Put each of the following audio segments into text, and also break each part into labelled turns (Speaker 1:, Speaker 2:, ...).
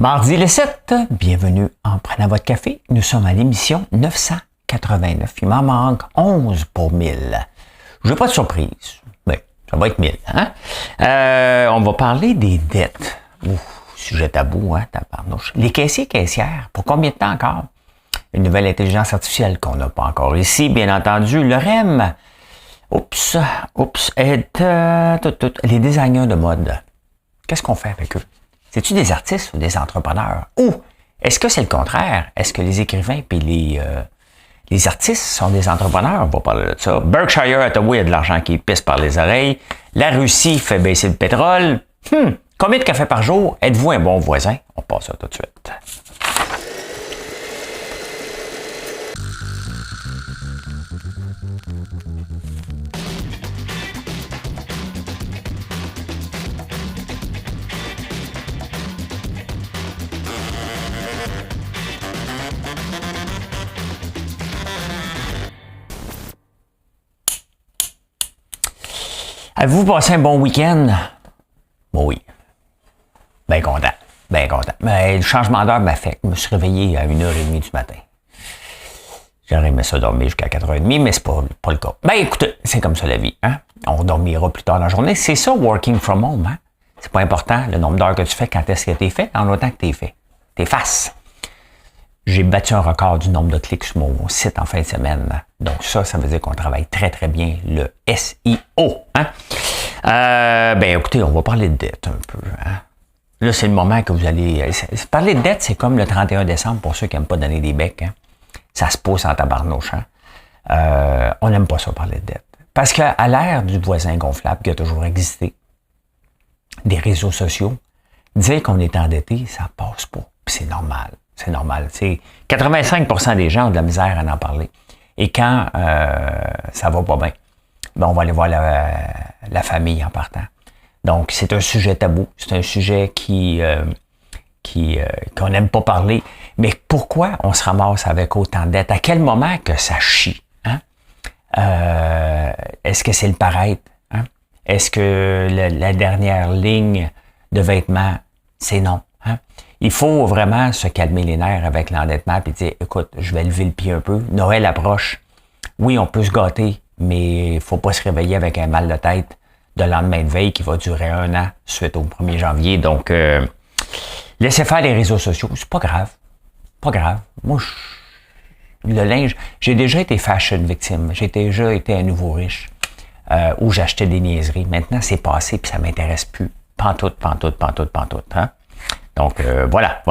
Speaker 1: Mardi le 7, bienvenue en prenant votre café. Nous sommes à l'émission 989. Il m'en manque 11 pour 1000. Je n'ai pas de surprise, mais ça va être 1000. Hein? On va parler des dettes. Sujet tabou, hein, tabarnouche. Les caissiers et caissières, pour combien de temps encore? Une nouvelle intelligence artificielle qu'on n'a pas encore ici, bien entendu. Le REM, les designers de mode. Qu'est-ce qu'on fait avec eux? C'est-tu des artistes ou des entrepreneurs? Ou est-ce que c'est le contraire? Est-ce que les écrivains et les artistes sont des entrepreneurs? On va parler de ça. Berkshire Hathaway a de l'argent qui pisse par les oreilles. La Russie fait baisser le pétrole. Combien de café par jour? Êtes-vous un bon voisin? On passe ça tout de suite. Avez-vous passé un bon week-end? Bon, oui. Bien content. Bien content. Mais le changement d'heure m'affecte. Je me suis réveillé à 1h30 du matin. J'aurais aimé ça dormir jusqu'à 4h30, mais c'est pas le cas. Ben écoutez, c'est comme ça la vie. Hein? On dormira plus tard dans la journée. C'est ça, working from home. Hein? C'est pas important le nombre d'heures que tu fais, quand est-ce que t'es fait, en autant que t'es fait. T'effaces. J'ai battu un record du nombre de clics sur mon site en fin de semaine. Donc ça veut dire qu'on travaille très, très bien le SEO. Hein? Ben écoutez, on va parler de dette un peu. Hein? Là, c'est le moment que vous allez... Parler de dette, c'est comme le 31 décembre pour ceux qui n'aiment pas donner des becs. Hein? Ça se pousse en tabarnouche. Hein? On n'aime pas ça, parler de dette. Parce qu'à l'ère du voisin gonflable qui a toujours existé, des réseaux sociaux, dire qu'on est endetté, ça passe pas. Puis c'est normal. C'est normal. C'est 85% des gens ont de la misère à en parler. Et quand ça va pas bien, ben on va aller voir la famille en partant. Donc, c'est un sujet tabou. C'est un sujet qu'on n'aime pas parler. Mais pourquoi on se ramasse avec autant de dettes? À quel moment que ça chie? Hein? Est-ce que c'est le paraître? Hein? Est-ce que la dernière ligne de vêtements, c'est non? Hein? Il faut vraiment se calmer les nerfs avec l'endettement et dire, écoute, je vais lever le pied un peu. Noël approche. Oui, on peut se gâter, mais il faut pas se réveiller avec un mal de tête de lendemain de veille qui va durer 1 an suite au 1er janvier. Donc, laissez faire les réseaux sociaux. C'est pas grave. Pas grave. Moi, le linge, j'ai déjà été fashion victime. J'ai déjà été un nouveau riche où j'achetais des niaiseries. Maintenant, c'est passé puis ça m'intéresse plus. Pantoute. Hein? Donc, voilà.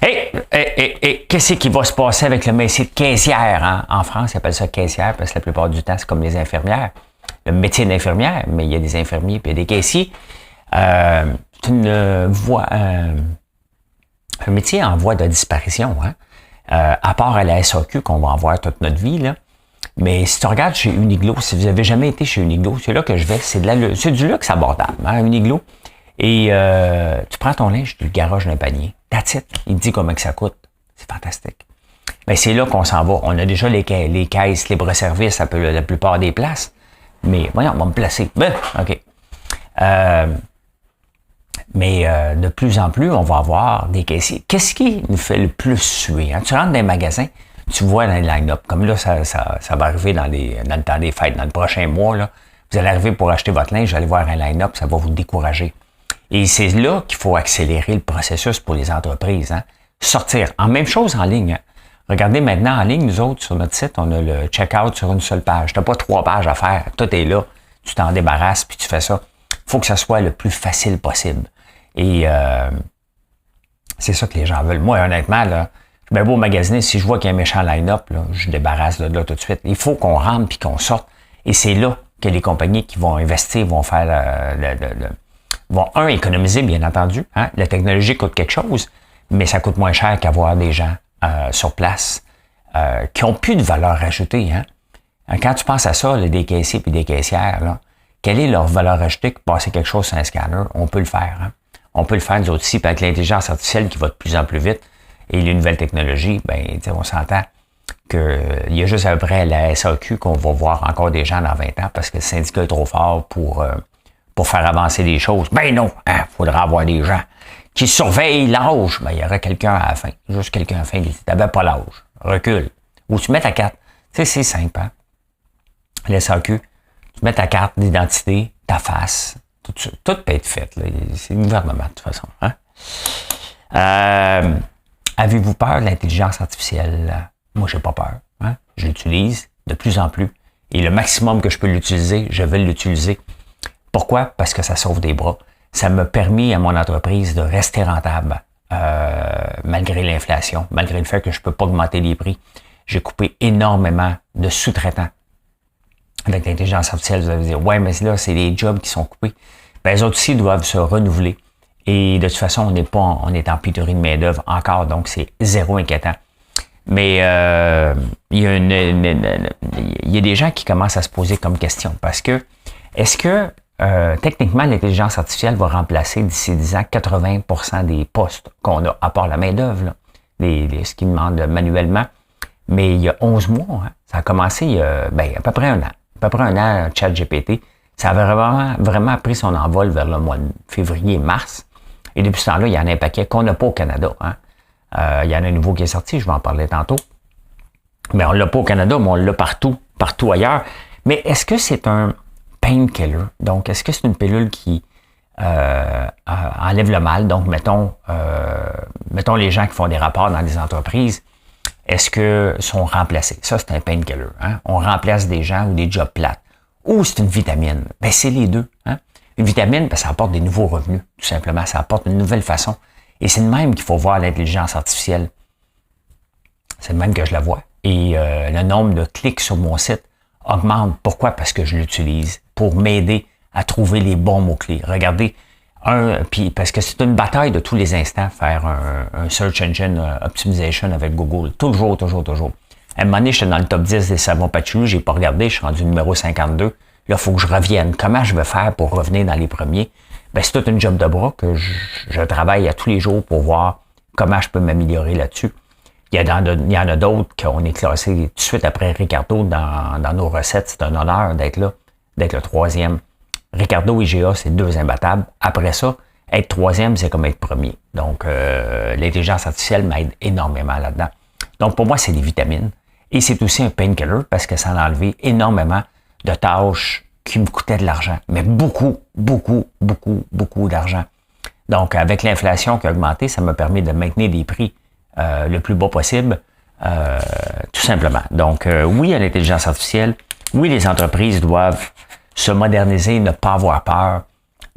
Speaker 1: Et qu'est-ce qui va se passer avec le métier de caissière? Hein? En France, ils appellent ça caissière parce que la plupart du temps, c'est comme les infirmières. Le métier d'infirmière, mais il y a des infirmiers et des caissiers. C'est une voie, un métier en voie de disparition. Hein? À part à la SAQ qu'on va en voir toute notre vie. Là. Mais si tu regardes chez Uniqlo, si vous n'avez jamais été chez Uniqlo, c'est là que je vais. C'est du luxe abordable, hein, Uniqlo. Et tu prends ton linge, tu le garages dans un panier. That's it. Il te dit combien que ça coûte. C'est fantastique. Ben, c'est là qu'on s'en va. On a déjà les caisses libre-service à la plupart des places. Mais voyons, on va me placer. Ben, OK. Mais de plus en plus, on va avoir des caissiers. Qu'est-ce qui nous fait le plus suer? Hein? Tu rentres dans les magasins, tu vois dans les line-up. Comme là, ça va arriver dans le temps des fêtes, dans le prochain mois. Là, vous allez arriver pour acheter votre linge, vous allez voir un line-up, ça va vous décourager. Et c'est là qu'il faut accélérer le processus pour les entreprises. Hein? Sortir. En même chose en ligne. Hein? Regardez maintenant en ligne, nous autres, sur notre site, on a le check-out sur une seule page. Tu n'as pas 3 pages à faire. Tout est là. Tu t'en débarrasses puis tu fais ça. Il faut que ça soit le plus facile possible. Et c'est ça que les gens veulent. Moi, honnêtement, là, je vais beau magasiner. Si je vois qu'il y a un méchant line-up, là, je débarrasse de là tout de suite. Il faut qu'on rentre puis qu'on sorte. Et c'est là que les compagnies qui vont investir vont faire vont, économiser, bien entendu. Hein? La technologie coûte quelque chose, mais ça coûte moins cher qu'avoir des gens sur place qui n'ont plus de valeur ajoutée. Hein? Quand tu penses à ça, là, des caissiers et des caissières, là, quelle est leur valeur ajoutée que passer quelque chose sur un scanner? On peut le faire. Hein? On peut le faire, nous autres ici, avec l'intelligence artificielle qui va de plus en plus vite et les nouvelles technologies, ben, on s'entend qu'il y a juste après la SAQ qu'on va voir encore des gens dans 20 ans parce que le syndicat est trop fort pour faire avancer les choses. Ben non, hein, faudra avoir des gens qui surveille l'âge, ben, il y aurait quelqu'un à la fin. Juste quelqu'un à la fin qui dit, t'avais pas l'âge. Recule. Ou tu mets ta carte. Tu sais, c'est simple, hein? La SAQ. Tu mets ta carte d'identité, ta face. Tout peut être fait, là. C'est le gouvernement, de toute façon, hein? Avez-vous peur de l'intelligence artificielle? Moi, j'ai pas peur. Hein? Je l'utilise de plus en plus. Et le maximum que je peux l'utiliser, je vais l'utiliser. Pourquoi? Parce que ça sauve des bras. Ça m'a permis à mon entreprise de rester rentable malgré l'inflation, malgré le fait que je ne peux pas augmenter les prix. J'ai coupé énormément de sous-traitants. Avec l'intelligence artificielle, vous allez dire, ouais, mais là, c'est les jobs qui sont coupés. Ben, les autres aussi doivent se renouveler. Et de toute façon, on est en pénurie de main-d'œuvre encore, donc c'est zéro inquiétant. Mais il y a des gens qui commencent à se poser comme question parce que est-ce que techniquement l'intelligence artificielle va remplacer d'ici 10 ans 80% des postes qu'on a, à part la main-d'œuvre, ce qui demande manuellement. Mais il y a 11 mois, hein, ça a commencé il y a à peu près un an. À peu près un an, ChatGPT, ça avait vraiment pris son envol vers le mois de février-mars. Et depuis ce temps-là, il y en a un paquet qu'on n'a pas au Canada. Hein. Il y en a un nouveau qui est sorti, je vais en parler tantôt. Mais on ne l'a pas au Canada, mais on l'a partout ailleurs. Mais est-ce que c'est un painkiller? Donc, est-ce que c'est une pilule qui enlève le mal? Donc, mettons les gens qui font des rapports dans des entreprises, est-ce que sont remplacés? Ça, c'est un painkiller. Hein? On remplace des gens ou des jobs plates. Ou c'est une vitamine? Ben, c'est les deux. Hein? Une vitamine, ben, ça apporte des nouveaux revenus, tout simplement. Ça apporte une nouvelle façon. Et c'est de même qu'il faut voir l'intelligence artificielle. C'est de même que je la vois. Et le nombre de clics sur mon site augmente. Pourquoi? Parce que je l'utilise pour m'aider à trouver les bons mots-clés. Regardez, puis parce que c'est une bataille de tous les instants, faire un Search Engine Optimization avec Google. Toujours. À un moment donné, j'étais dans le top 10 des savons patchouli, j'ai pas regardé, je suis rendu numéro 52. Là, il faut que je revienne. Comment je vais faire pour revenir dans les premiers? Ben, c'est toute une job de bras que je travaille à tous les jours pour voir comment je peux m'améliorer là-dessus. Il y en a d'autres qu'on est classé tout de suite après Ricardo dans nos recettes. C'est un honneur d'être là, d'être le troisième. Ricardo IGA, c'est 2 imbattables. Après ça, être troisième, c'est comme être premier. Donc, l'intelligence artificielle m'aide énormément là-dedans. Donc, pour moi, c'est des vitamines. Et c'est aussi un painkiller parce que ça a enlevé énormément de tâches qui me coûtaient de l'argent. Mais beaucoup d'argent. Donc, avec l'inflation qui a augmenté, ça m'a permis de maintenir des prix le plus bas possible, tout simplement. Donc, oui, à l'intelligence artificielle, oui, les entreprises doivent se moderniser, ne pas avoir peur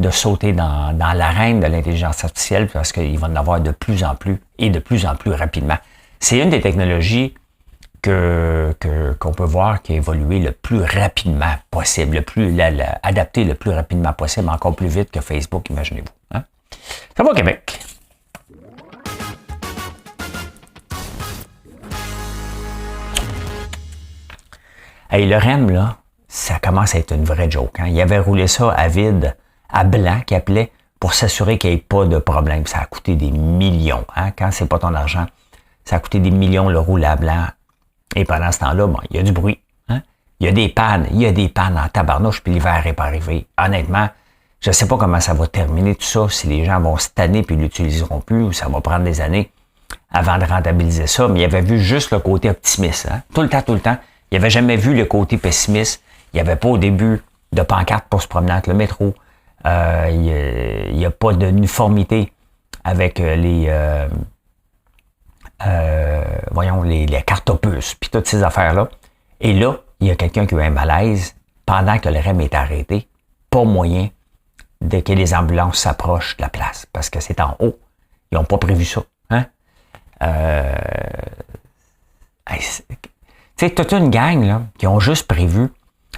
Speaker 1: de sauter dans l'arène de l'intelligence artificielle parce qu'il va en avoir de plus en plus et de plus en plus rapidement. C'est une des technologies qu'on peut voir qui a évolué le plus rapidement possible, adapté le plus rapidement possible, encore plus vite que Facebook, imaginez-vous. Hein? Ça va au Québec. Hey, le REM, là, ça commence à être une vraie joke. Hein? Il avait roulé ça à vide, à blanc, qui appelait pour s'assurer qu'il n'y ait pas de problème. Ça a coûté des millions. Hein? Quand c'est pas ton argent, ça a coûté des millions le rouler à blanc. Et pendant ce temps-là, bon, il y a du bruit. Hein? Il y a des pannes en tabarnouche, puis l'hiver n'est pas arrivé. Honnêtement, je ne sais pas comment ça va terminer tout ça, si les gens vont se tanner puis l'utiliseront plus, ou ça va prendre des années avant de rentabiliser ça. Mais il avait vu juste le côté optimiste. Hein? Tout le temps. Il n'avait jamais vu le côté pessimiste. Il n'y avait pas au début de pancarte pour se promener avec le métro. Il n'y a pas d'uniformité avec les cartes opus, puis toutes ces affaires-là. Et là, il y a quelqu'un qui a eu un malaise pendant que le REM est arrêté. Pas moyen de que les ambulances s'approchent de la place, parce que c'est en haut. Ils n'ont pas prévu ça. Hein? Tu sais, toute une gang là, qui ont juste prévu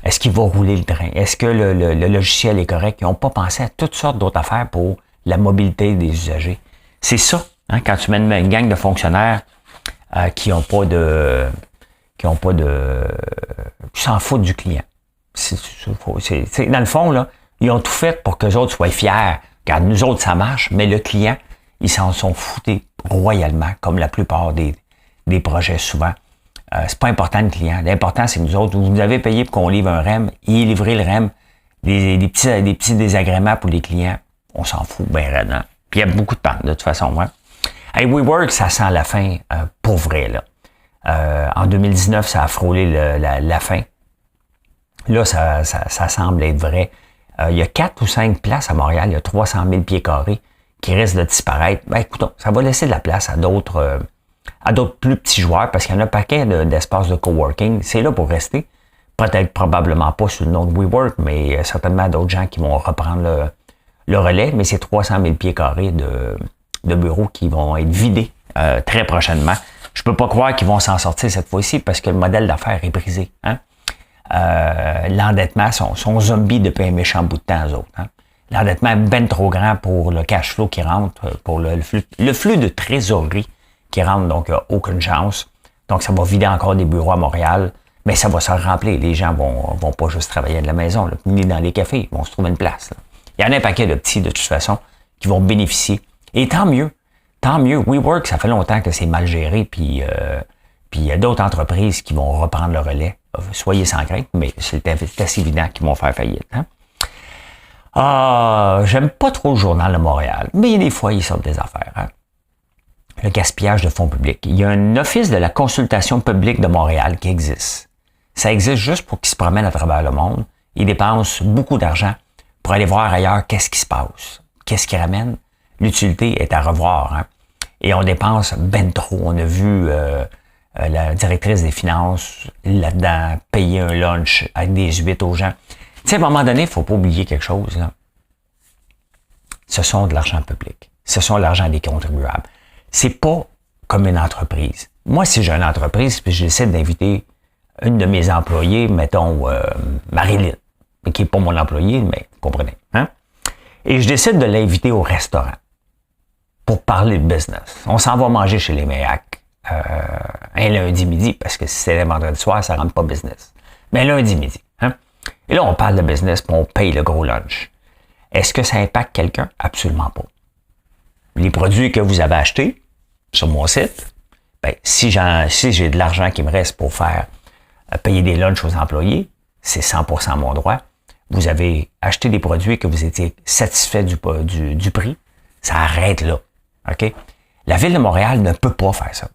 Speaker 1: est-ce qu'il va rouler le train? Est-ce que le logiciel est correct? Ils n'ont pas pensé à toutes sortes d'autres affaires pour la mobilité des usagers. C'est ça, hein, quand tu mènes une gang de fonctionnaires qui s'en foutent du client. Dans le fond, là, ils ont tout fait pour que les autres soient fiers. Car nous autres, ça marche, mais le client, ils s'en sont foutés royalement, comme la plupart des projets souvent. C'est pas important le client. L'important, c'est que nous autres, vous nous avez payé pour qu'on livre un REM, il est livré le REM, des petits désagréments pour les clients, on s'en fout, ben raide, hein? Puis il y a beaucoup de pannes, de toute façon. Ouais. Hey, WeWork, ça sent la fin pour vrai. Là. En 2019, ça a frôlé la fin. Là, ça semble être vrai. Il y a 4 ou 5 places à Montréal, il y a 300 000 pieds carrés qui risquent de disparaître. Ben, écoutons, ça va laisser de la place à d'autres plus petits joueurs parce qu'il y en a un paquet d'espaces de coworking. C'est là pour rester. Peut-être probablement pas sous le nom de WeWork, mais certainement d'autres gens qui vont reprendre le relais. Mais c'est 300 000 pieds carrés de bureaux qui vont être vidés très prochainement. Je peux pas croire qu'ils vont s'en sortir cette fois-ci parce que le modèle d'affaires est brisé. Hein? L'endettement sont zombies depuis un méchant bout de temps, eux autres. Hein? L'endettement est ben trop grand pour le cash flow qui rentre, pour le flux de trésorerie qui rentre, donc aucune chance. Donc, ça va vider encore des bureaux à Montréal, mais ça va se remplir. Les gens vont pas juste travailler de la maison, là, ni dans les cafés, ils vont se trouver une place. Là. Il y en a un paquet de petits, de toute façon, qui vont bénéficier. Et tant mieux. Tant mieux. WeWork, ça fait longtemps que c'est mal géré, puis il y a d'autres entreprises qui vont reprendre le relais. Soyez sans crainte, mais c'est assez évident qu'ils vont faire faillite. Hein? J'aime pas trop le Journal de Montréal, mais des fois, ils sortent des affaires. Hein? Le gaspillage de fonds publics. Il y a un office de la consultation publique de Montréal qui existe. Ça existe juste pour qu'ils se promènent à travers le monde. Ils dépensent beaucoup d'argent pour aller voir ailleurs qu'est-ce qui se passe, qu'est-ce qui ramène. L'utilité est à revoir. Hein? Et on dépense ben trop. On a vu la directrice des finances là-dedans payer un lunch avec des huîtres aux gens. Tu sais, à un moment donné, il ne faut pas oublier quelque chose. Là. Ce sont de l'argent public. Ce sont l'argent des contribuables. C'est pas comme une entreprise. Moi, si j'ai une entreprise, puis j'essaie d'inviter une de mes employées, mettons Marilyn, qui n'est pas mon employée, mais vous comprenez. Hein? Et je décide de l'inviter au restaurant pour parler de business. On s'en va manger chez les Méac un lundi midi, parce que si c'est le vendredi soir, ça ne rentre pas business. Mais lundi midi. Hein? Et là, on parle de business, puis on paye le gros lunch. Est-ce que ça impacte quelqu'un? Absolument pas. Les produits que vous avez achetés sur mon site, ben, si j'ai de l'argent qui me reste pour faire payer des lunchs aux employés, c'est 100% mon droit. Vous avez acheté des produits que vous étiez satisfait du prix, ça arrête là. OK? La Ville de Montréal ne peut pas faire ça.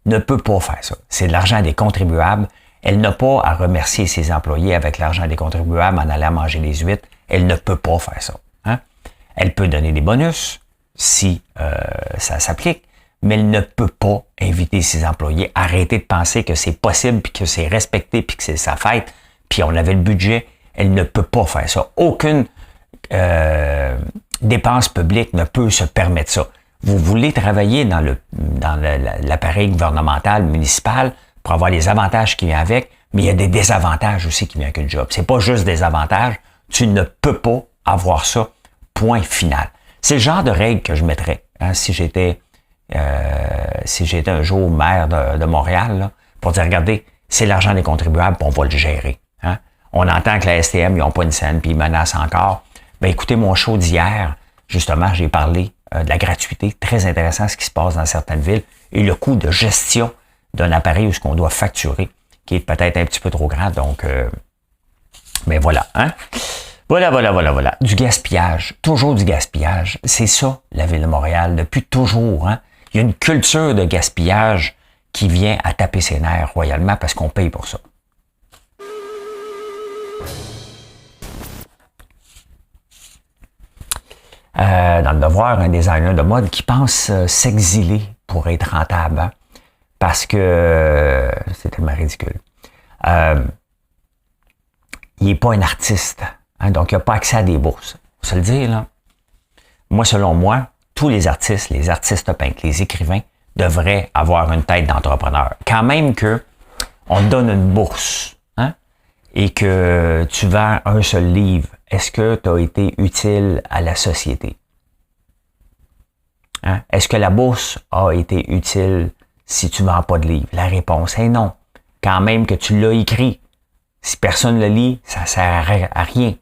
Speaker 1: Ne peut pas faire ça. C'est de l'argent des contribuables. Elle n'a pas à remercier ses employés avec l'argent des contribuables en allant manger des huîtres. Elle ne peut pas faire ça. Hein? Elle peut donner des bonus si ça s'applique, mais elle ne peut pas inviter ses employés. Arrêtez de penser que c'est possible, puis que c'est respecté, puis que c'est sa fête, puis on avait le budget. Elle ne peut pas faire ça. Aucune dépense publique ne peut se permettre ça. Vous voulez travailler dans l'appareil gouvernemental, municipal, pour avoir les avantages qui viennent avec, mais il y a des désavantages aussi qui viennent avec le job. C'est pas juste des avantages. Tu ne peux pas avoir ça. Point final. C'est le genre de règle que je mettrais hein, si j'étais un jour maire de Montréal, là, pour dire, regardez, c'est l'argent des contribuables, puis on va le gérer. Hein. On entend que la STM, ils n'ont pas une scène, puis ils menacent encore. Ben, écoutez, mon show d'hier, justement, j'ai parlé de la gratuité. Très intéressant ce qui se passe dans certaines villes et le coût de gestion d'un appareil où ce qu'on doit facturer, qui est peut-être un petit peu trop grand. Donc, ben voilà. Hein? Voilà. Du gaspillage. Toujours du gaspillage. C'est ça, la Ville de Montréal, depuis toujours. Hein? Il y a une culture de gaspillage qui vient à taper ses nerfs royalement parce qu'on paye pour ça. Dans le Devoir, un designer de mode qui pense s'exiler pour être rentable. Hein? Parce que c'est tellement ridicule. Il n'est pas un artiste. Hein? Donc, il n'a pas accès à des bourses. Faut se le dire, là. Moi, selon moi, tous les artistes peintres, les écrivains, devraient avoir une tête d'entrepreneur. Quand même que on te donne une bourse, hein, et que tu vends un seul livre, est-ce que tu as été utile à la société? Hein? Est-ce que la bourse a été utile si tu ne vends pas de livre? La réponse est non. Quand même que tu l'as écrit. Si personne ne le lit, ça ne sert à rien.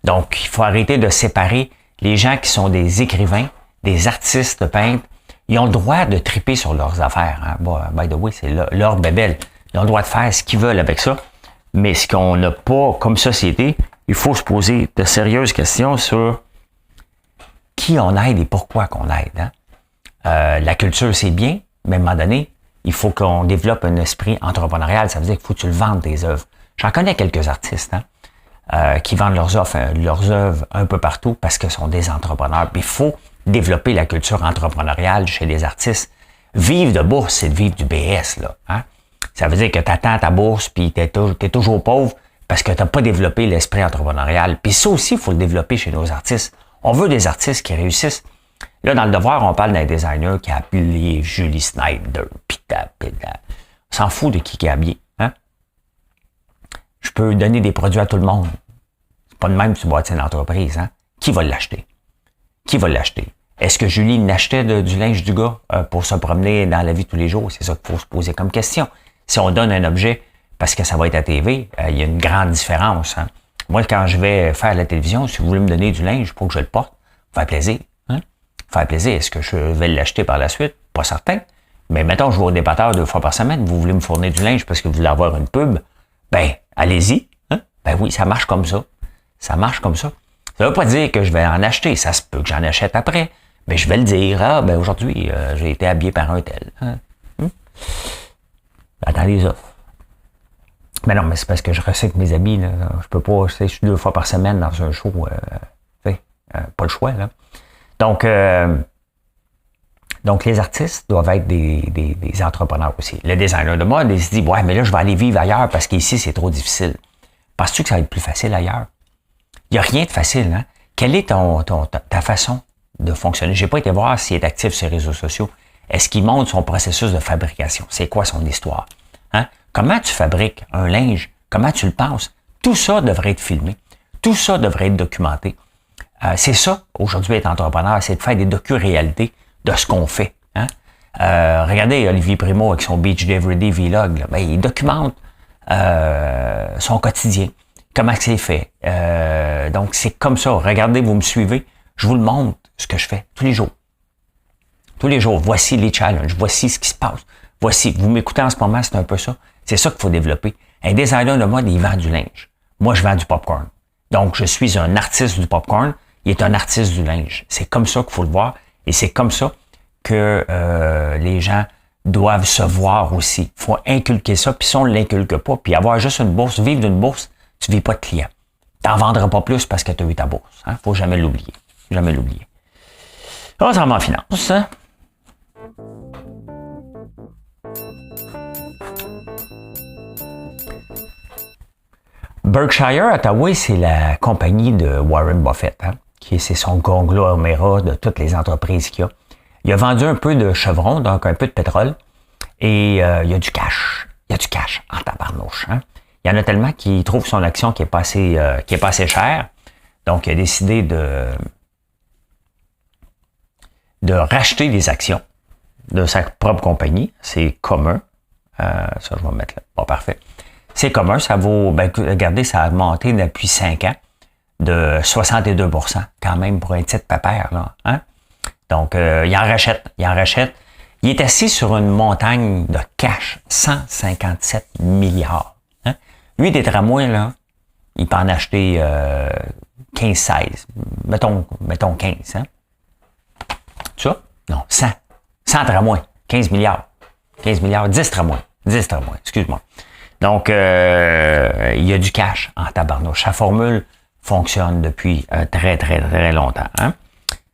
Speaker 1: Donc, il faut arrêter de séparer les gens qui sont des écrivains, des artistes peintres. Ils ont le droit de triper sur leurs affaires. Hein. Bon, by the way, c'est leur bébelle. Ils ont le droit de faire ce qu'ils veulent avec ça. Mais ce qu'on n'a pas comme société, il faut se poser de sérieuses questions sur qui on aide et pourquoi qu'on aide. Hein? La culture, c'est bien, mais à un moment donné, il faut qu'on développe un esprit entrepreneurial. Ça veut dire qu'il faut que tu le vendes tes œuvres. J'en connais quelques artistes qui vendent leurs œuvres un peu partout parce que ce sont des entrepreneurs. Puis il faut développer la culture entrepreneuriale chez les artistes. Vivre de bourse, c'est de vivre du BS. Là, hein? Ça veut dire que tu attends ta bourse puis tu es toujours pauvre parce que tu n'as pas développé l'esprit entrepreneurial. Puis ça aussi, il faut le développer chez nos artistes. On veut des artistes qui réussissent. Là, dans le devoir, on parle d'un designer qui a appelé Julie Snyder. Pita. On s'en fout de qui est habillé. Hein? Je peux donner des produits à tout le monde. C'est pas de même que tu bâtis une entreprise. Hein? Qui va l'acheter? Qui va l'acheter? Est-ce que Julie n'achetait du linge du gars pour se promener dans la vie de tous les jours? C'est ça qu'il faut se poser comme question. Si on donne un objet parce que ça va être à TV, il y a une grande différence. Hein? Moi, quand je vais faire la télévision, si vous voulez me donner du linge pour que je le porte, faire plaisir. Hein? Faire plaisir. Est-ce que je vais l'acheter par la suite? Pas certain. Mais mettons, je vais au débatteur 2 fois par semaine, vous voulez me fournir du linge parce que vous voulez avoir une pub, ben, allez-y. Hein? Ben oui, ça marche comme ça. Ça marche comme ça. Ça veut pas dire que je vais en acheter. Ça se peut que j'en achète après. Mais je vais le dire. Ah, ben aujourd'hui, j'ai été habillé par un tel. Hein? Attends les offres. Mais non, mais c'est parce que je recycle mes habits. Là. Je peux pas, je suis 2 fois par semaine dans un show. Pas le choix. Là. Donc, les artistes doivent être des entrepreneurs aussi. Le designer de mode, il se dit, ouais, mais là, je vais aller vivre ailleurs parce qu'ici, c'est trop difficile. Penses-tu que ça va être plus facile ailleurs? Il n'y a rien de facile. Hein? Quelle est ta façon de fonctionner? J'ai pas été voir s'il est actif sur les réseaux sociaux. Est-ce qu'il montre son processus de fabrication? C'est quoi son histoire? Hein? Comment tu fabriques un linge? Comment tu le penses? Tout ça devrait être filmé. Tout ça devrait être documenté. C'est ça, aujourd'hui, être entrepreneur, c'est de faire des docu-réalités de ce qu'on fait. Hein? Regardez Olivier Primo avec son Beach Day Everyday Vlog. Là, ben, il documente son quotidien. Comment c'est fait. Donc, c'est comme ça. Regardez, vous me suivez. Je vous le montre, ce que je fais tous les jours. Tous les jours. Voici les challenges. Voici ce qui se passe. Voici. Vous m'écoutez en ce moment, c'est un peu ça. C'est ça qu'il faut développer. Un designer de mode, il vend du linge. Moi, je vends du popcorn. Donc, je suis un artiste du popcorn. Il est un artiste du linge. C'est comme ça qu'il faut le voir. Et c'est comme ça que les gens doivent se voir aussi. Il faut inculquer ça. Puis si on ne l'inculque pas, puis avoir juste une bourse, vivre d'une bourse, tu ne vis pas de clients. Tu n'en vendras pas plus parce que tu as eu ta bourse. Hein? Faut jamais l'oublier. Jamais l'oublier. On s'en va en finance. Hein? Berkshire Hathaway, c'est la compagnie de Warren Buffett, hein? C'est son conglomérat de toutes les entreprises qu'il y a. Il a vendu un peu de chevron, donc un peu de pétrole, et il y a du cash. Il y a du cash en tabarnouche. Hein? Il y en a tellement qu'il trouve son action qui est pas assez chère. Donc, il a décidé de racheter des actions de sa propre compagnie. C'est commun. Ça, je vais mettre là. Bon, parfait. C'est commun. Ça vaut, regardez, ça a monté depuis 5 ans de 62%, quand même, pour un titre pépère, là. Hein? Donc, il en rachète. Il est assis sur une montagne de cash, 157 milliards. Hein? Lui, des tramways, là, il peut en acheter 15-16. Mettons 15. Hein? Tu vois? Non, 100. 100 tramways. 15 milliards. 15 milliards. 10 tramways. 10 tramways, excuse-moi. Donc, il y a du cash en tabarnouche. Sa formule fonctionne depuis très, très, très longtemps. Hein?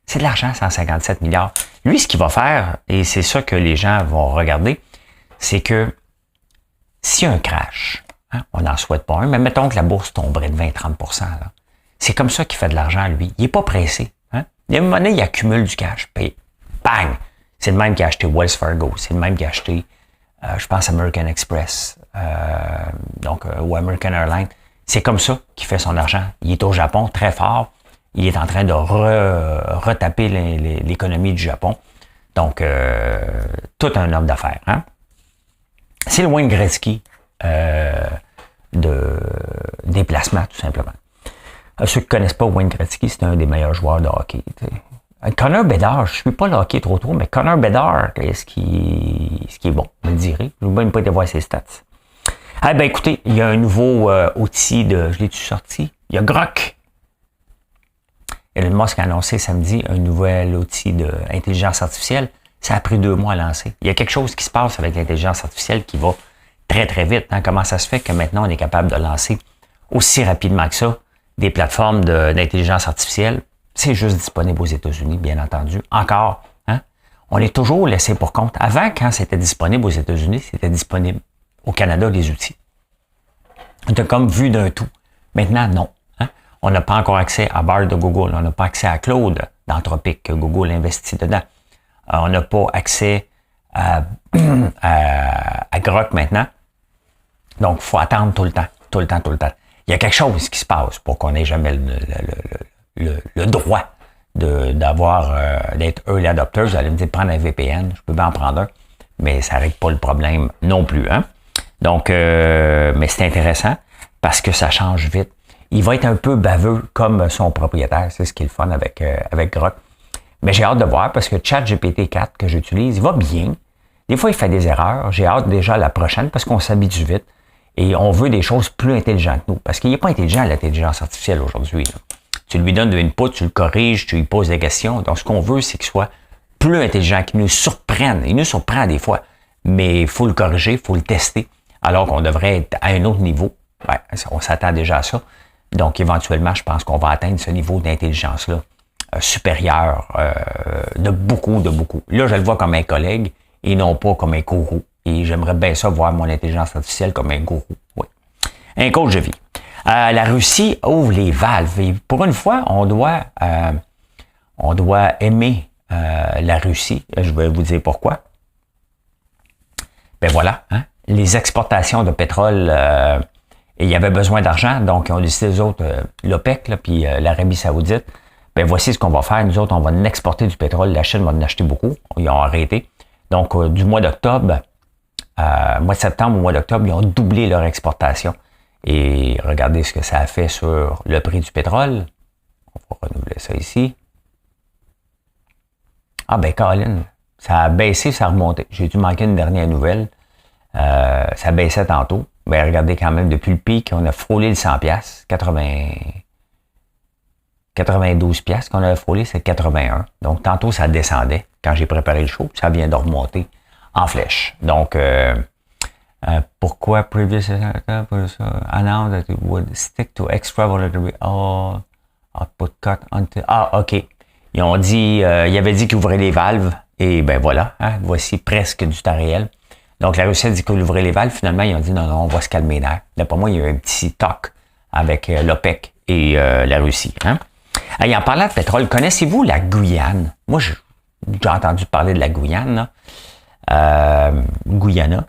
Speaker 1: C'est de l'argent, 157 milliards. Lui, ce qu'il va faire, et c'est ça que les gens vont regarder, c'est que s'il y a un crash, hein, on n'en souhaite pas un, mais mettons que la bourse tomberait de 20-30%. Là, c'est comme ça qu'il fait de l'argent, lui. Il n'est pas pressé. Hein? Il y a une monnaie, il accumule du cash. Puis, bang! C'est le même qui a acheté Wells Fargo. C'est le même qui a acheté, je pense, American Express. Ou American Airlines. C'est comme ça qu'il fait son argent. Il est au Japon, très fort. Il est en train de retaper l'économie du Japon. Donc, tout un homme d'affaires. Hein? C'est le Wayne Gretzky des placements, tout simplement. Ceux qui ne connaissent pas Wayne Gretzky, c'est un des meilleurs joueurs de hockey. T'sais. Connor Bedard, je ne suis pas le hockey trop, mais Connor Bedard, est-ce qu'il est bon? Vous me direz. Je n'ai même pas été voir ses stats. Ah ben écoutez, il y a un nouveau outil je l'ai-tu sorti? Il y a Grok. Elon Musk a annoncé samedi un nouvel outil d'intelligence artificielle. Ça a pris 2 mois à lancer. Il y a quelque chose qui se passe avec l'intelligence artificielle qui va très, très vite. Hein? Comment ça se fait que maintenant on est capable de lancer aussi rapidement que ça des plateformes d'intelligence artificielle? C'est juste disponible aux États-Unis, bien entendu. Encore, hein? On est toujours laissé pour compte. Avant, quand c'était disponible aux États-Unis, c'était disponible au Canada, les outils. On a comme vu d'un tout. Maintenant, non. Hein? On n'a pas encore accès à Bard de Google. On n'a pas accès à Claude d'Anthropic que Google investit dedans. On n'a pas accès à Grok maintenant. Donc, il faut attendre tout le temps. Il y a quelque chose qui se passe pour qu'on n'ait jamais le droit d'être early adopter. Vous allez me dire, prendre un VPN. Je peux bien en prendre un, mais ça ne règle pas le problème non plus. Hein? Donc, mais c'est intéressant parce que ça change vite. Il va être un peu baveux comme son propriétaire. C'est ce qui est le fun avec Grok. Mais j'ai hâte de voir parce que ChatGPT 4 que j'utilise, il va bien. Des fois, il fait des erreurs. J'ai hâte déjà à la prochaine parce qu'on s'habitue vite et on veut des choses plus intelligentes que nous. Parce qu'il n'est pas intelligent, l'intelligence artificielle aujourd'hui. Tu lui donnes de l'input, tu le corriges, tu lui poses des questions. Donc, ce qu'on veut, c'est qu'il soit plus intelligent, qu'il nous surprenne. Il nous surprend des fois, mais il faut le corriger, il faut le tester. Alors qu'on devrait être à un autre niveau. Ben, on s'attend déjà à ça. Donc, éventuellement, je pense qu'on va atteindre ce niveau d'intelligence-là supérieur de beaucoup. Là, je le vois comme un collègue et non pas comme un gourou. Et j'aimerais bien ça voir mon intelligence artificielle comme un gourou. Oui. Un coach de vie. La Russie ouvre les valves. Et pour une fois, on doit aimer la Russie. Je vais vous dire pourquoi. Ben voilà, hein? Les exportations de pétrole, il y avait besoin d'argent, donc ils ont décidé, eux autres, l'OPEC, puis l'Arabie Saoudite, ben voici ce qu'on va faire. Nous autres, on va exporter du pétrole. La Chine va en acheter beaucoup. Ils ont arrêté. Donc, du mois d'octobre, mois de septembre au mois d'octobre, ils ont doublé leur exportation. Et regardez ce que ça a fait sur le prix du pétrole. On va renouveler ça ici. Ah ben, Colin, ça a baissé, ça a remonté. J'ai dû manquer une dernière nouvelle. Ça baissait tantôt. Ben, regardez quand même, depuis le pic, on a frôlé le 100$, 92$ qu'on avait frôlé, c'est 81. Donc, tantôt, ça descendait quand j'ai préparé le show. Ça vient de remonter en flèche. Donc, pourquoi previous announced that it would stick to extra volatility output cut until... Ah, OK. Ils ont dit, ils avaient dit qu'ils ouvraient les valves. Et ben voilà, hein, voici presque du temps réel. Donc, la Russie a dit qu'ils ouvraient les valves. Finalement, ils ont dit non, on va se calmer d'air. D'après moi, il y a eu un petit toc avec l'OPEC et la Russie. Hein? Et en parlant de pétrole, connaissez-vous la Guyane? Moi, j'ai entendu parler de la Guyane. Guyana.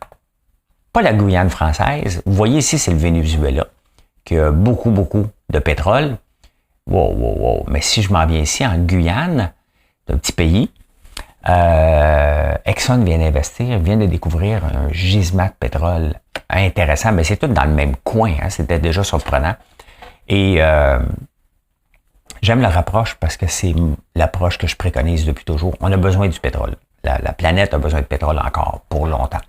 Speaker 1: Pas la Guyane française. Vous voyez ici, c'est le Venezuela, qui a beaucoup de pétrole. Wow. Mais si je m'en viens ici, en Guyane, c'est un petit pays, Exxon vient d'investir, vient de découvrir un gisement de pétrole intéressant, mais c'est tout dans le même coin, hein, c'était déjà surprenant. Et j'aime leur approche parce que c'est l'approche que je préconise depuis toujours. On a besoin du pétrole. La planète a besoin de pétrole encore pour longtemps.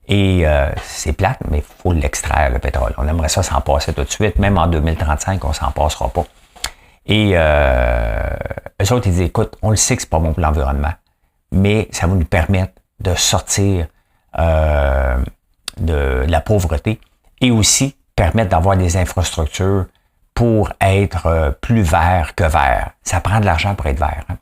Speaker 1: Et c'est plate, mais il faut l'extraire, le pétrole. On aimerait ça s'en passer tout de suite. Même en 2035, on s'en passera pas. Et eux autres, ils disent, écoute, on le sait que c'est pas bon pour l'environnement, mais ça va nous permettre de sortir de la pauvreté et aussi permettre d'avoir des infrastructures pour être plus vert que vert. Ça prend de l'argent pour être vert. Hein.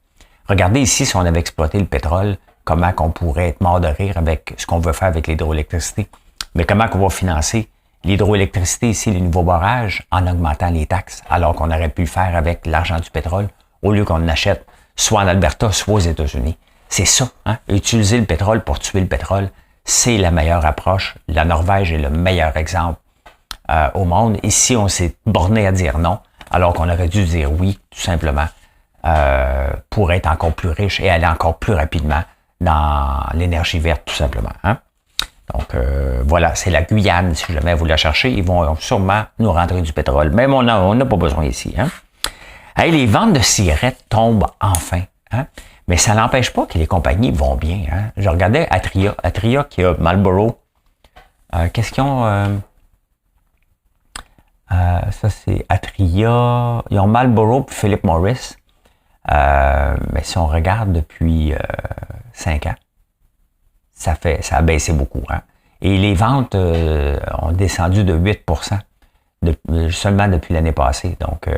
Speaker 1: Regardez ici, si on avait exploité le pétrole, comment qu'on pourrait être mort de rire avec ce qu'on veut faire avec l'hydroélectricité. Mais comment qu'on va financer l'hydroélectricité ici, les nouveaux barrages, en augmentant les taxes, alors qu'on aurait pu le faire avec l'argent du pétrole, au lieu qu'on achète soit en Alberta, soit aux États-Unis. C'est ça, hein? Utiliser le pétrole pour tuer le pétrole, c'est la meilleure approche. La Norvège est le meilleur exemple au monde. Ici, on s'est borné à dire non, alors qu'on aurait dû dire oui, tout simplement, pour être encore plus riche et aller encore plus rapidement dans l'énergie verte, tout simplement. Hein? Donc, voilà, c'est la Guyane, si jamais vous la cherchez. Ils vont sûrement nous rentrer du pétrole. Même on n'a pas besoin ici. Hein? Hey, les ventes de cigarettes tombent enfin. Hein? Mais ça n'empêche pas que les compagnies vont bien. Hein? Je regardais Atria. Atria qui a Marlboro. Qu'est-ce qu'ils ont? Ça, c'est Atria. Ils ont Marlboro et Philip Morris. Mais si on regarde depuis 5 ans, ça a baissé beaucoup. Hein? Et les ventes ont descendu de 8% seulement depuis l'année passée. Donc,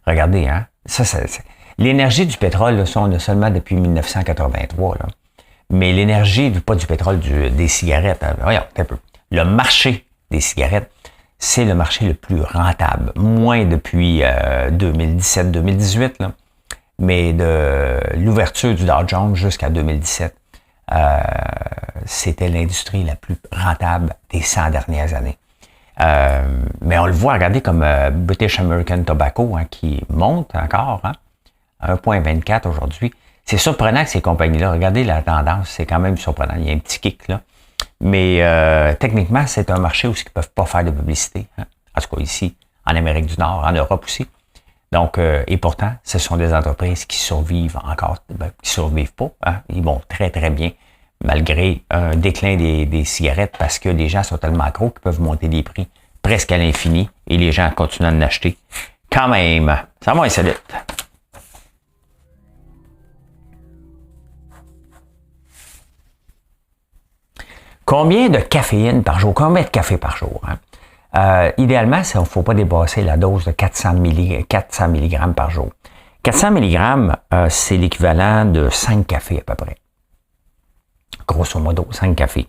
Speaker 1: regardez, hein? L'énergie du pétrole, là, ça, on a seulement depuis 1983. Là. Mais l'énergie, pas du pétrole, des cigarettes, hein, voyons, un peu. Le marché des cigarettes, c'est le marché le plus rentable. Moins depuis 2017-2018, là. Mais de l'ouverture du Dow Jones jusqu'à 2017, c'était l'industrie la plus rentable des 100 dernières années. Mais on le voit, regardez comme British American Tobacco, hein, qui monte encore, hein, 1,24 aujourd'hui. C'est surprenant que ces compagnies-là, regardez la tendance, c'est quand même surprenant. Il y a un petit kick là. Mais techniquement, c'est un marché où ils ne peuvent pas faire de publicité. Hein. En tout cas ici, en Amérique du Nord, en Europe aussi. Donc, et pourtant, ce sont des entreprises qui survivent encore, qui survivent pas. Hein. Ils vont très, très bien, malgré un déclin des cigarettes, parce que les gens sont tellement accros qu'ils peuvent monter les prix presque à l'infini et les gens continuent à en acheter. Quand même, ça va insolite. Combien de caféine par jour? Combien de café par jour? Hein? Idéalement, il ne faut pas dépasser la dose de 400 mg par jour. 400 mg, c'est l'équivalent de 5 cafés à peu près. Grosso modo, 5 cafés.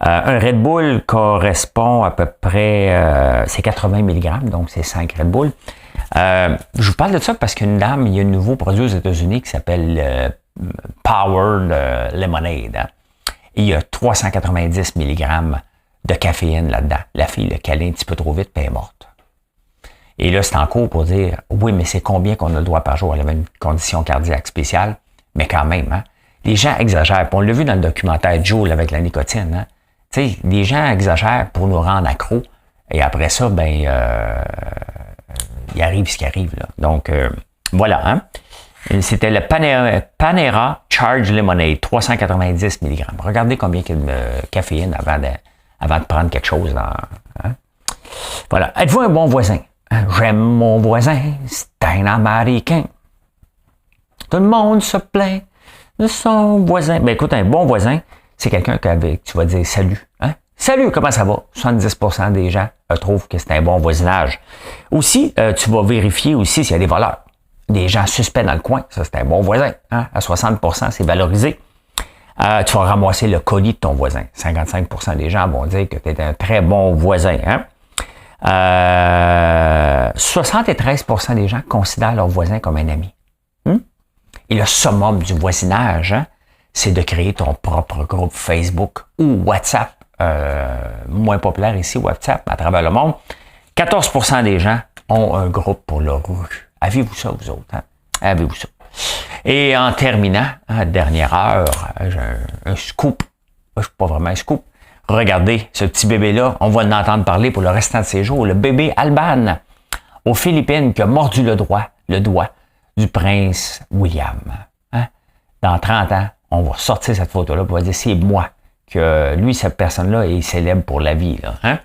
Speaker 1: Un Red Bull correspond à peu près, c'est 80 mg, donc c'est 5 Red Bull. Je vous parle de ça parce qu'une dame, il y a un nouveau produit aux États-Unis qui s'appelle Powered Lemonade. Hein? Et il y a 390 mg de caféine là-dedans. La fille l'a calé un petit peu trop vite, puis elle est morte. Et là, c'est en cours pour dire, oui, mais c'est combien qu'on a le droit par jour? Elle avait une condition cardiaque spéciale, mais quand même, hein? Les gens exagèrent. Puis on l'a vu dans le documentaire Joule avec la nicotine. Hein? Tu sais, les gens exagèrent pour nous rendre accros. Et après ça, il arrive ce qui arrive. Là. Donc, voilà. Hein? C'était le Panera Charge Lemonade, 390 mg. Regardez combien il y a de caféine avant de prendre quelque chose. Hein? Voilà. Êtes-vous un bon voisin? J'aime mon voisin, c'est un Américain. Tout le monde se plaint de son voisin. Ben écoute, un bon voisin, c'est quelqu'un qu'avec tu vas dire salut. Hein? Salut, comment ça va? 70% des gens trouvent que c'est un bon voisinage. Aussi, tu vas vérifier aussi s'il y a des voleurs. Des gens suspects dans le coin, ça c'est un bon voisin. Hein? À 60%, c'est valorisé. Tu vas ramasser le colis de ton voisin. 55% des gens vont dire que tu es un très bon voisin. Hein? 73% des gens considèrent leur voisin comme un ami. Et le summum du voisinage, hein, c'est de créer ton propre groupe Facebook ou WhatsApp. Moins populaire ici, WhatsApp, à travers le monde. 14% des gens ont un groupe pour leur rue. Avez-vous ça, vous autres? Hein? Avez-vous ça? Et en terminant, hein, dernière heure, j'ai un scoop. Je suis pas vraiment un scoop. Regardez, ce petit bébé-là, on va l'entendre parler pour le restant de ses jours. Le bébé Alban, aux Philippines, qui a mordu le doigt du prince William. Hein? Dans 30 ans, on va sortir cette photo-là pour dire c'est moi que lui, cette personne-là, est célèbre pour la vie. Là, hein?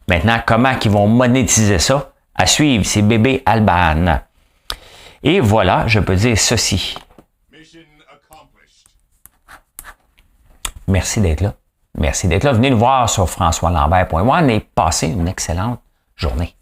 Speaker 1: Maintenant, comment ils vont monétiser ça? À suivre, c'est bébé Alban. Et voilà, je peux dire ceci. Merci d'être là. Merci d'être là. Venez nous voir sur françoislambert.one et passez une excellente journée.